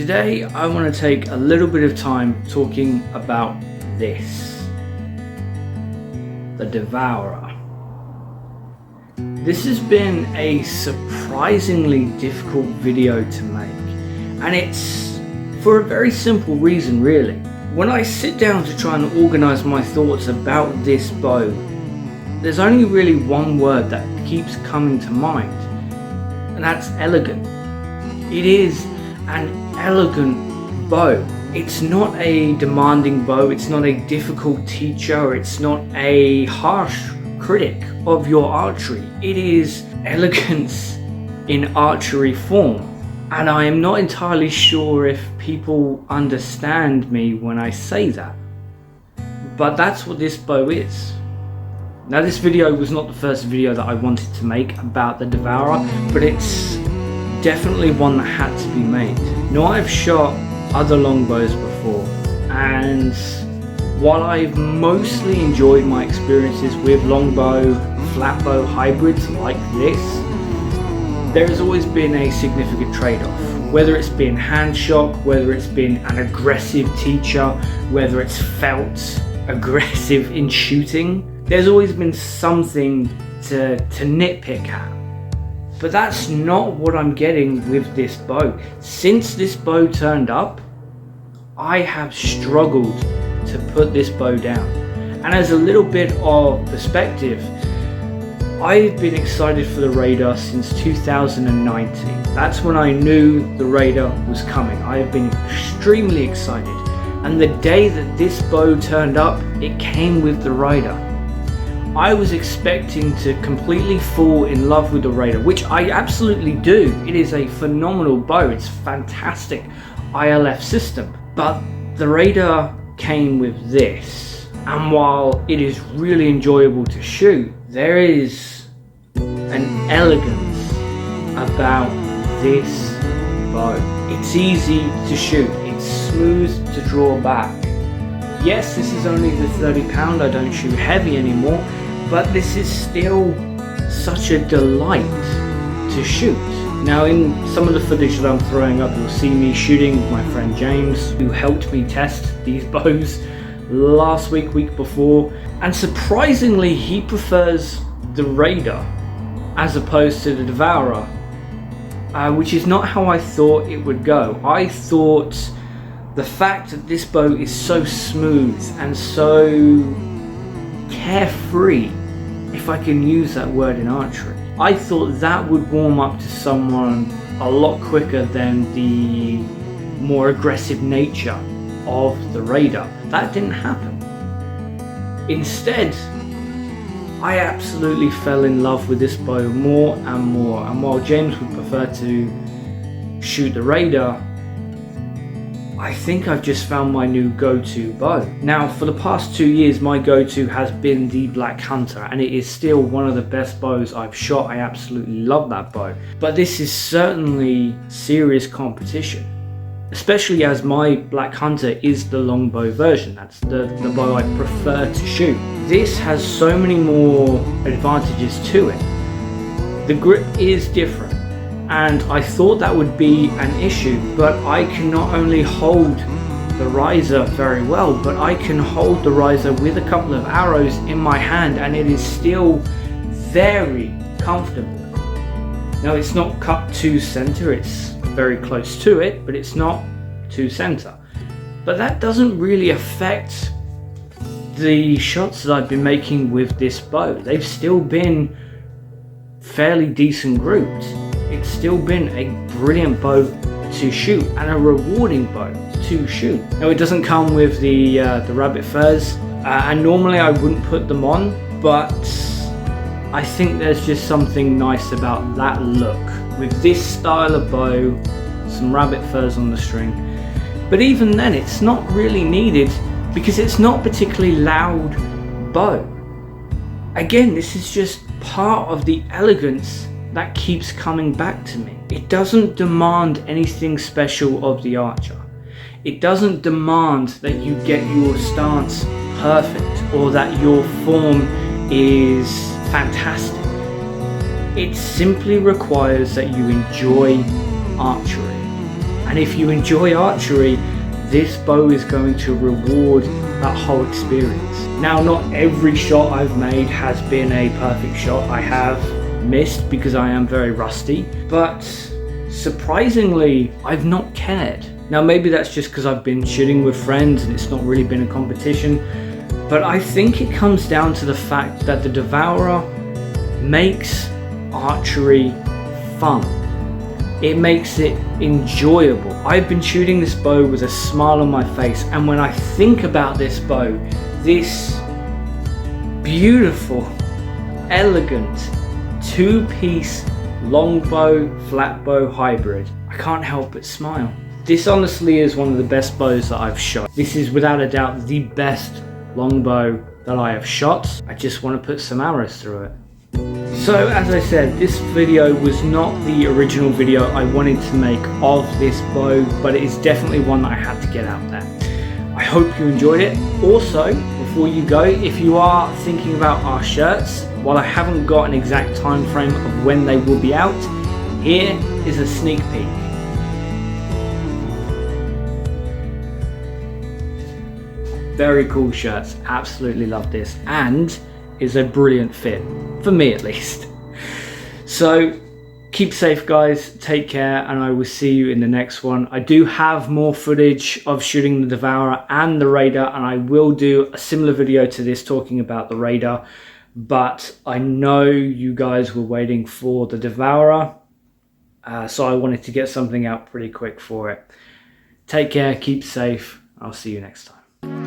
Today I want to take a little bit of time talking about this, the Devourer. This has been a surprisingly difficult video to make, and it's for a very simple reason really. When I sit down to try and organise my thoughts about this bow, there's only really one word that keeps coming to mind, and that's elegant. It is an elegant bow. It's not a demanding bow, it's not a difficult teacher, it's not a harsh critic of your archery. It is elegance in archery form. And I am not entirely sure if people understand me when I say that. But that's what this bow is. Now, this video was not the first video that I wanted to make about the Devourer, but it's definitely one that had to be made. Now, I've shot other longbows before, and while I've mostly enjoyed my experiences with longbow, flatbow hybrids like this, there has always been a significant trade-off. Whether it's been hand shock, whether it's been an aggressive teacher, whether it's felt aggressive in shooting, there's always been something to nitpick at. But that's not what I'm getting with this bow. Since this bow turned up, I have struggled to put this bow down. And as a little bit of perspective, I've been excited for the Raider since 2019. That's when I knew the Raider was coming. I have been extremely excited. And the day that this bow turned up, it came with the Raider. I was expecting to completely fall in love with the Raider, which I absolutely do. It is a phenomenal bow. It's a fantastic ILF system. But the Raider came with this. And while it is really enjoyable to shoot, there is an elegance about this bow. It's easy to shoot. It's smooth to draw back. Yes, this is only the 30 pound. I don't shoot heavy anymore. But this is still such a delight to shoot. Now, in some of the footage that I'm throwing up, you'll see me shooting with my friend James, who helped me test these bows last week before. And surprisingly, he prefers the Raider as opposed to the Devourer, which is not how I thought it would go. I thought the fact that this bow is so smooth and so carefree, if I can use that word in archery, I thought that would warm up to someone a lot quicker than the more aggressive nature of the Raider. That didn't happen. Instead, I absolutely fell in love with this bow more and more, and while James would prefer to shoot the Raider, I think I've just found my new go-to bow. Now, for the past 2 years, my go-to has been the Black Hunter, and it is still one of the best bows I've shot. I absolutely love that bow. But this is certainly serious competition, especially as my Black Hunter is the longbow version. That's the bow I prefer to shoot. This has so many more advantages to it. The grip is different, and I thought that would be an issue, but I can not only hold the riser very well, but I can hold the riser with a couple of arrows in my hand, and it is still very comfortable. Now, it's not cut to center, it's very close to it, but it's not to center. But that doesn't really affect the shots that I've been making with this bow. They've still been fairly decent grouped. It's still been a brilliant bow to shoot and a rewarding bow to shoot. Now, it doesn't come with the rabbit furs, and normally I wouldn't put them on, but I think there's just something nice about that look with this style of bow, some rabbit furs on the string. But even then, it's not really needed because it's not particularly loud bow. Again, this is just part of the elegance that keeps coming back to me. It doesn't demand anything special of the archer. It doesn't demand that you get your stance perfect or that your form is fantastic. It simply requires that you enjoy archery. And if you enjoy archery, this bow is going to reward that whole experience. Now, not every shot I've made has been a perfect shot. I have missed because I am very rusty, but surprisingly, I've not cared. Now, maybe that's just because I've been shooting with friends and it's not really been a competition, but I think it comes down to the fact that the Devourer makes archery fun. It makes it enjoyable. I've been shooting this bow with a smile on my face, and when I think about this bow, this beautiful, elegant, two-piece longbow, flatbow hybrid, I can't help but smile. This honestly is one of the best bows that I've shot. This is without a doubt the best longbow that I have shot. I just want to put some arrows through it. So as I said, this video was not the original video I wanted to make of this bow, but it is definitely one that I had to get out there. I hope you enjoyed it. Also, before you go, if you are thinking about our shirts, while I haven't got an exact time frame of when they will be out, here is a sneak peek. Very cool shirts, absolutely love this, and is a brilliant fit, for me at least. So keep safe guys, take care, and I will see you in the next one. I do have more footage of shooting the Devourer and the Raider, and I will do a similar video to this talking about the Raider, but I know you guys were waiting for the Devourer, so I wanted to get something out pretty quick for it. Take care, keep safe, I'll see you next time.